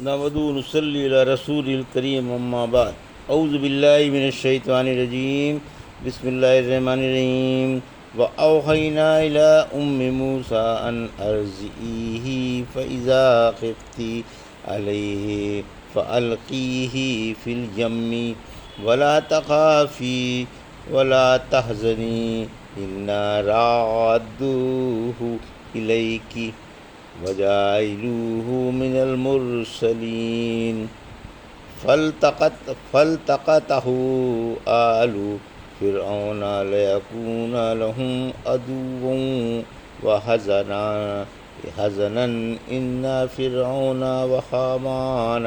نحمدہ و نصلی علی رسول الکریم اما بعد اعوذ باللہ من الشیطان الرجیم بسم اللہ الرحمن الرحیم وأوحینا الی موسیٰ ان ارضعیہ فاذا خفتی علیہ فالقیہ فی الیم ولا تخافی ولا تحزنی انا رادوہ الیک وجاعلوہ من المرسلین فالتقطہ آل فرعون لیکون لهم عدوا وحزنا ان فرعون وحامان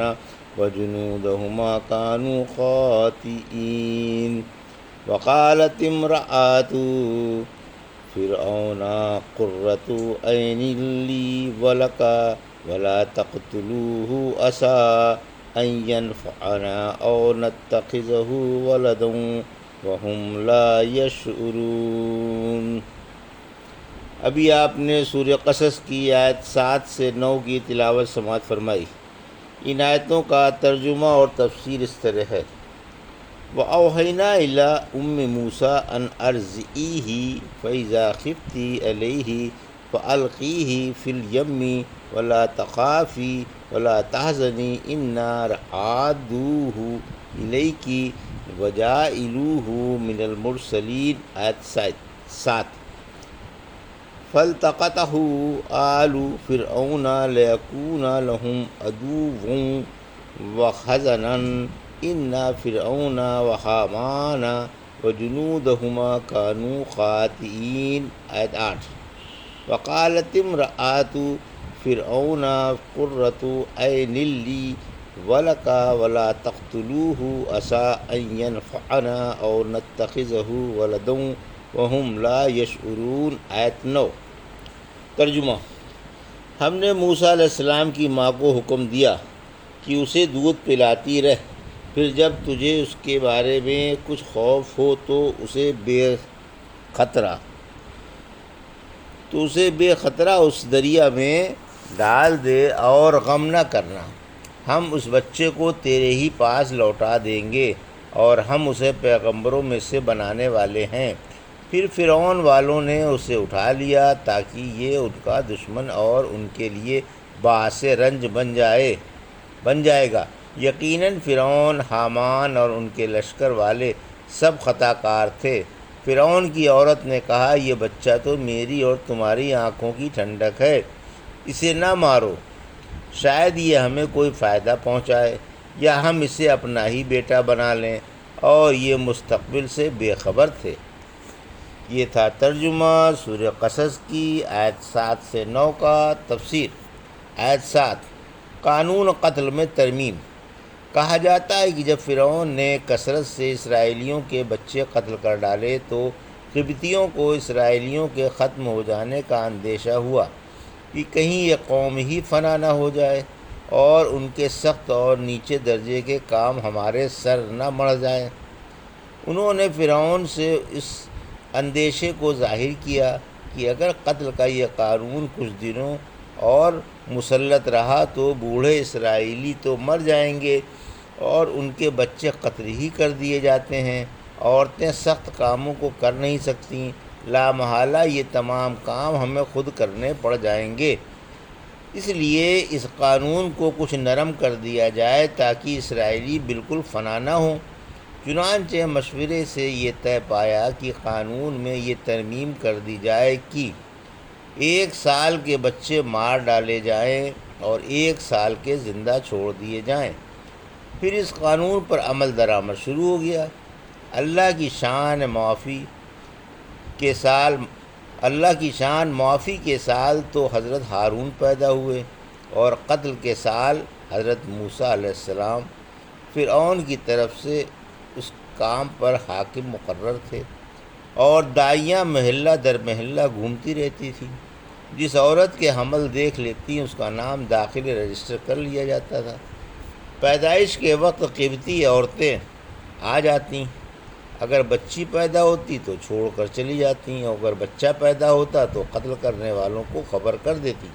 وجنودهما كانوا خاطئین وقالت امرأة فرعون قرۃ عین لی ولک ولا تقتلوہ عسیٰ ان ینفعنا او نتخذہ ولدا وہم لا یشعرون۔ ابھی آپ نے سورہ قصص کی آیت 7 سے 9 کی تلاوت سماعت فرمائی۔ ان آیتوں کا ترجمہ اور تفسیر اس طرح ہے: وَأَوْحَيْنَا إِلَىٰ أُمِّ مُوسَىٰ أَنْ أَرْضِعِيهِ فَإِذَا خِفْتِ عَلَيْهِ فَأَلْقِيهِ فِي الْيَمِّ وَلَا تَخَافِي وَلَا تَحْزَنِي إِنَّا رَادُوهُ إِلَيْكِ وَجَاعِلُوهُ مِنَ الْمُرْسَلِينَ۔ آیت 7۔ فَالْتَقَطَهُ آلُ فِرْعَوْنَ لِيَكُونَ لَهُمْ عَدُوًّا وَحَزَنًا ان فرعون وحامان وجنودهما كانوا خاطئین۔ آیت 8۔ وقالت امرأة فرعون قرۃ عین لی ولک ولا تقتلوہ عسیٰ ان ینفعنا او نتخذہ ولدا وہم لا یشعرون۔ آیت 9۔ ترجمہ: ہم نے موسیٰ علیہ السلام کی ماں کو حکم دیا کہ اسے دودھ پلاتی رہ، پھر جب تجھے اس کے بارے میں کچھ خوف ہو تو اسے بے خطرہ اس دریا میں ڈال دے اور غم نہ کرنا، ہم اس بچے کو تیرے ہی پاس لوٹا دیں گے اور ہم اسے پیغمبروں میں سے بنانے والے ہیں۔ پھر فرعون والوں نے اسے اٹھا لیا تاکہ یہ ان کا دشمن اور ان کے لیے باعث رنج بن جائے گا۔ یقیناً فرعون، حامان اور ان کے لشکر والے سب خطا کار تھے۔ فرعون کی عورت نے کہا، یہ بچہ تو میری اور تمہاری آنکھوں کی ٹھنڈک ہے، اسے نہ مارو، شاید یہ ہمیں کوئی فائدہ پہنچائے یا ہم اسے اپنا ہی بیٹا بنا لیں، اور یہ مستقبل سے بے خبر تھے۔ یہ تھا ترجمہ سورہ قصص کی آیت 7 سے 9 کا۔ تفسیر: آیت 7۔ قانون قتل میں ترمیم۔ کہا جاتا ہے کہ جب فرعون نے کثرت سے اسرائیلیوں کے بچے قتل کر ڈالے تو قبطیوں کو اسرائیلیوں کے ختم ہو جانے کا اندیشہ ہوا کہ کہیں یہ قوم ہی فنا نہ ہو جائے اور ان کے سخت اور نیچے درجے کے کام ہمارے سر نہ مڑ جائیں۔ انہوں نے فرعون سے اس اندیشے کو ظاہر کیا کہ اگر قتل کا یہ قانون کچھ دنوں اور مسلط رہا تو بوڑھے اسرائیلی تو مر جائیں گے اور ان کے بچے قتل ہی کر دیے جاتے ہیں، عورتیں سخت کاموں کو کر نہیں سکتیں، لا محالہ یہ تمام کام ہمیں خود کرنے پڑ جائیں گے، اس لیے اس قانون کو کچھ نرم کر دیا جائے تاکہ اسرائیلی بالکل فنا نہ ہوں۔ چنانچہ مشورے سے یہ طے پایا کہ قانون میں یہ ترمیم کر دی جائے کہ 1 سال کے بچے مار ڈالے جائیں اور 1 سال کے زندہ چھوڑ دیے جائیں۔ پھر اس قانون پر عمل درآمد شروع ہو گیا۔ اللہ کی شان معافی کے سال تو حضرت ہارون پیدا ہوئے اور قتل کے سال حضرت موسیٰ علیہ السلام فرعون کی طرف سے اس کام پر حاکم مقرر تھے، اور داعیاں محلہ در محلہ گھومتی رہتی تھیں۔ جس عورت کے حمل دیکھ لیتی اس کا نام داخل رجسٹر کر لیا جاتا تھا۔ پیدائش کے وقت قبطی عورتیں آ جاتیں، اگر بچی پیدا ہوتی تو چھوڑ کر چلی جاتی، اور اگر بچہ پیدا ہوتا تو قتل کرنے والوں کو خبر کر دیتی۔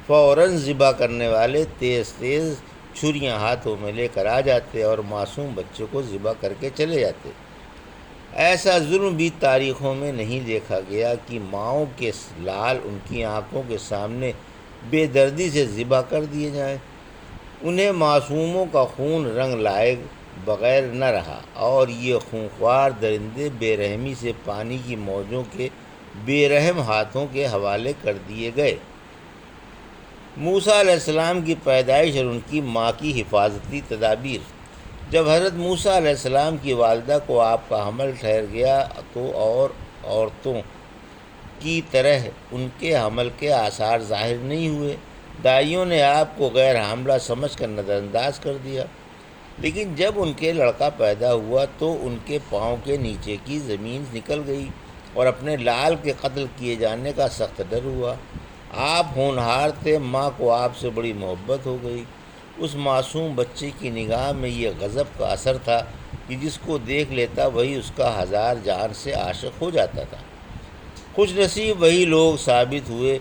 فوراً ذبح کرنے والے تیز تیز چھریاں ہاتھوں میں لے کر آ جاتے اور معصوم بچے کو ذبح کر کے چلے جاتے۔ ایسا ظلم بھی تاریخوں میں نہیں دیکھا گیا کہ ماؤں کے لال ان کی آنکھوں کے سامنے بے دردی سے ذبح کر دیے جائیں۔ انہیں معصوموں کا خون رنگ لائے بغیر نہ رہا اور یہ خونخوار درندے بے رحمی سے پانی کی موجوں کے بے رحم ہاتھوں کے حوالے کر دیے گئے۔ موسیٰ علیہ السلام کی پیدائش اور ان کی ماں کی حفاظتی تدابیر۔ جب حضرت موسیٰ علیہ السلام کی والدہ کو آپ کا حمل ٹھہر گیا تو اور عورتوں کی طرح ان کے حمل کے آثار ظاہر نہیں ہوئے۔ دائیوں نے آپ کو غیر حاملہ سمجھ کر نظر انداز کر دیا، لیکن جب ان کے لڑکا پیدا ہوا تو ان کے پاؤں کے نیچے کی زمین نکل گئی اور اپنے لال کے قتل کیے جانے کا سخت ڈر ہوا۔ آپ ہونہار تھے، ماں کو آپ سے بڑی محبت ہو گئی۔ اس معصوم بچے کی نگاہ میں یہ غضب کا اثر تھا کہ جس کو دیکھ لیتا وہی اس کا ہزار جان سے عاشق ہو جاتا تھا۔ خوش نصیب وہی لوگ ثابت ہوئے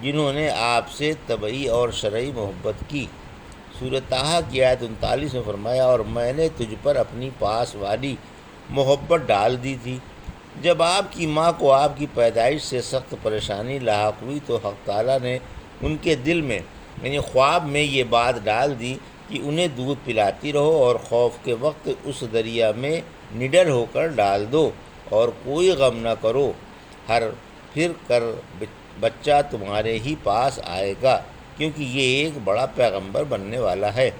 جنہوں نے آپ سے طبعی اور شرعی محبت کی۔ سورۃ طٰہٰ کی آیت 39 میں فرمایا، اور میں نے تجھ پر اپنی پاس والی محبت ڈال دی تھی۔ جب آپ کی ماں کو آپ کی پیدائش سے سخت پریشانی لاحق ہوئی تو حق تعالیٰ نے ان کے دل میں یعنی خواب میں یہ بات ڈال دی کہ انہیں دودھ پلاتی رہو اور خوف کے وقت اس دریا میں نڈر ہو کر ڈال دو اور کوئی غم نہ کرو، پھر کر بچہ تمہارے ہی پاس آئے گا، کیونکہ یہ ایک بڑا پیغمبر بننے والا ہے۔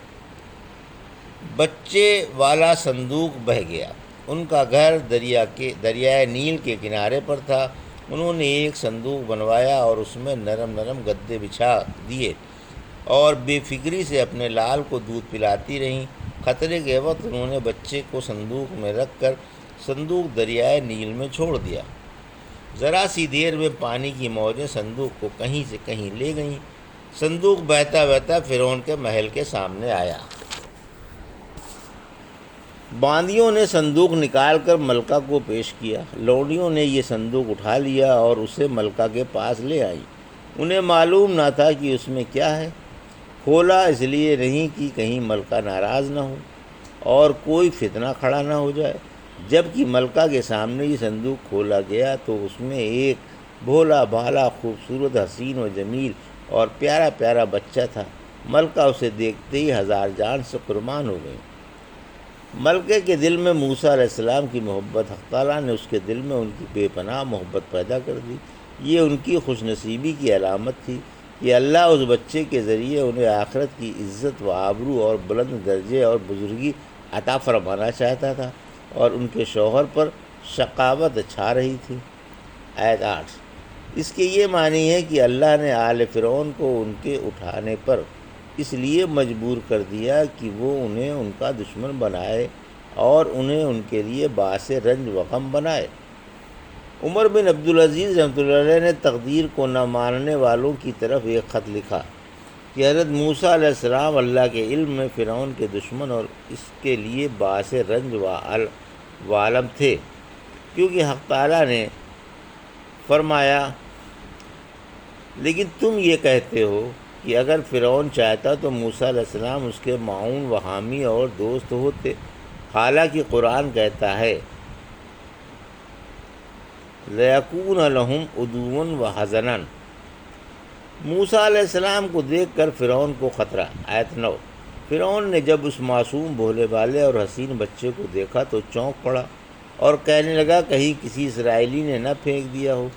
بچے والا صندوق بہہ گیا۔ ان کا گھر دریائے نیل کے کنارے پر تھا۔ انہوں نے ایک صندوق بنوایا اور اس میں نرم نرم گدے بچھا دیے اور بے فکری سے اپنے لال کو دودھ پلاتی رہیں۔ خطرے کے وقت انہوں نے بچے کو صندوق میں رکھ کر صندوق دریائے نیل میں چھوڑ دیا۔ ذرا سی دیر میں پانی کی موجیں صندوق کو کہیں سے کہیں لے گئیں۔ صندوق بہتا بہتا فرعون کے محل کے سامنے آیا۔ باندیوں نے صندوق نکال کر ملکہ کو پیش کیا۔ لونڈیوں نے یہ صندوق اٹھا لیا اور اسے ملکہ کے پاس لے آئیں۔ انہیں معلوم نہ تھا کہ اس میں کیا ہے۔ کھولا اس لیے نہیں کہ کہیں ملکہ ناراض نہ ہو اور کوئی فتنہ کھڑا نہ ہو جائے۔ جب کہ ملکہ کے سامنے یہ صندوق کھولا گیا تو اس میں ایک بھولا بھالا خوبصورت حسین و جمیل اور پیارا پیارا بچہ تھا۔ ملکہ اسے دیکھتے ہی ہزار جان سے قربان ہو گئی۔ ملکہ کے دل میں موسیٰ علیہ السلام کی محبت، حق تعالیٰ نے اس کے دل میں ان کی بے پناہ محبت پیدا کر دی۔ یہ ان کی خوش نصیبی کی علامت تھی کہ اللہ اس بچے کے ذریعے انہیں آخرت کی عزت و آبرو اور بلند درجے اور بزرگی عطا فرمانا چاہتا تھا، اور ان کے شوہر پر شقاوت چھا رہی تھی۔ آیت 8۔ اس کے یہ معنی ہے کہ اللہ نے آل فرعون کو ان کے اٹھانے پر اس لیے مجبور کر دیا کہ وہ انہیں ان کا دشمن بنائے اور انہیں ان کے لیے باعث رنج و غم بنائے۔ عمر بن عبدالعزیز رحمۃ اللہ علیہ نے تقدیر کو نہ ماننے والوں کی طرف ایک خط لکھا کہ حضرت موسیٰ علیہ السلام اللہ کے علم میں فرعون کے دشمن اور اس کے لیے باعث رنج و علم تھے، کیونکہ حق تعالیٰ نے فرمایا، لیکن تم یہ کہتے ہو کہ اگر فرعون چاہتا تو موسیٰ علیہ السلام اس کے معاون و حامی اور دوست ہوتے، حالانکہ قرآن کہتا ہے لَيَكُونَ لَهُمْ عُدُوًّا وَحَزَنًا۔ موسیٰ علیہ السلام کو دیکھ کر فرعون کو خطرہ۔ آیت 9۔ فرعون نے جب اس معصوم بھولے بالے اور حسین بچے کو دیکھا تو چونک پڑا اور کہنے لگا کہیں کسی اسرائیلی نے نہ پھینک دیا ہو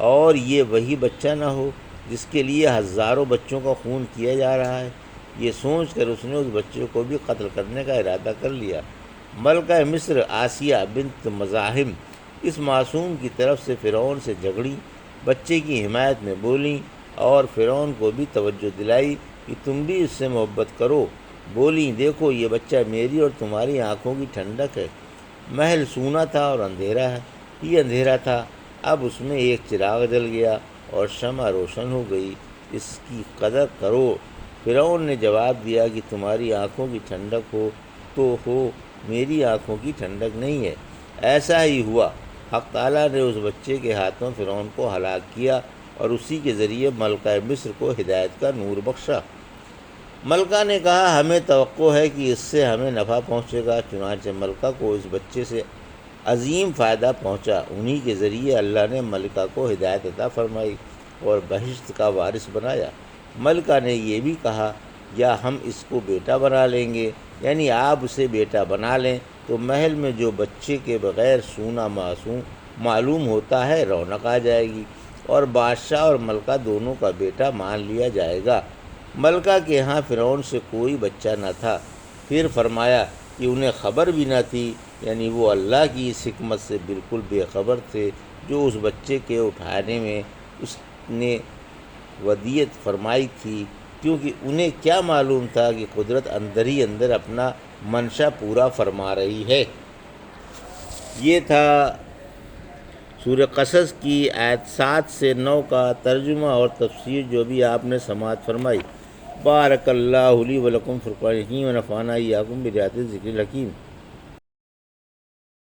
اور یہ وہی بچہ نہ ہو جس کے لیے ہزاروں بچوں کا خون کیا جا رہا ہے۔ یہ سوچ کر اس نے اس بچے کو بھی قتل کرنے کا ارادہ کر لیا۔ ملکہ مصر آسیہ بنت مزاحم اس معصوم کی طرف سے فرعون سے جھگڑیں، بچے کی حمایت میں بولیں اور فرعون کو بھی توجہ دلائی کہ تم بھی اس سے محبت کرو۔ بولیں، دیکھو یہ بچہ میری اور تمہاری آنکھوں کی ٹھنڈک ہے۔ محل سونا تھا اور اندھیرا تھا، اب اس میں ایک چراغ جل گیا اور شمع روشن ہو گئی، اس کی قدر کرو۔ فرعون نے جواب دیا کہ تمہاری آنکھوں کی ٹھنڈک ہو تو ہو، میری آنکھوں کی ٹھنڈک نہیں ہے۔ ایسا ہی ہوا، حق تعالیٰ نے اس بچے کے ہاتھوں فرعون کو ہلاک کیا اور اسی کے ذریعے ملکہ مصر کو ہدایت کا نور بخشا۔ ملکہ نے کہا ہمیں توقع ہے کہ اس سے ہمیں نفع پہنچے گا، چنانچہ ملکہ کو اس بچے سے عظیم فائدہ پہنچا۔ انہی کے ذریعے اللہ نے ملکہ کو ہدایت عطا فرمائی اور بہشت کا وارث بنایا۔ ملکہ نے یہ بھی کہا یا ہم اس کو بیٹا بنا لیں گے، یعنی آپ اسے بیٹا بنا لیں تو محل میں جو بچے کے بغیر سونا معلوم ہوتا ہے رونق آ جائے گی، اور بادشاہ اور ملکہ دونوں کا بیٹا مان لیا جائے گا۔ ملکہ کے ہاں فرعون سے کوئی بچہ نہ تھا۔ پھر فرمایا کہ انہیں خبر بھی نہ تھی، یعنی وہ اللہ کی اس حکمت سے بالکل بے خبر تھے جو اس بچے کے اٹھانے میں اس نے ودیت فرمائی تھی، کیونکہ انہیں کیا معلوم تھا کہ قدرت اندر ہی اندر اپنا منشا پورا فرما رہی ہے۔ یہ تھا سورہ قصص کی آیت 7 سے 9 کا ترجمہ اور تفسیر جو بھی آپ نے سماعت فرمائی۔ بارک اللہ لی و لکم فرقان حکیم و نفعنا ایاکم بآیات الذکر الحکیم۔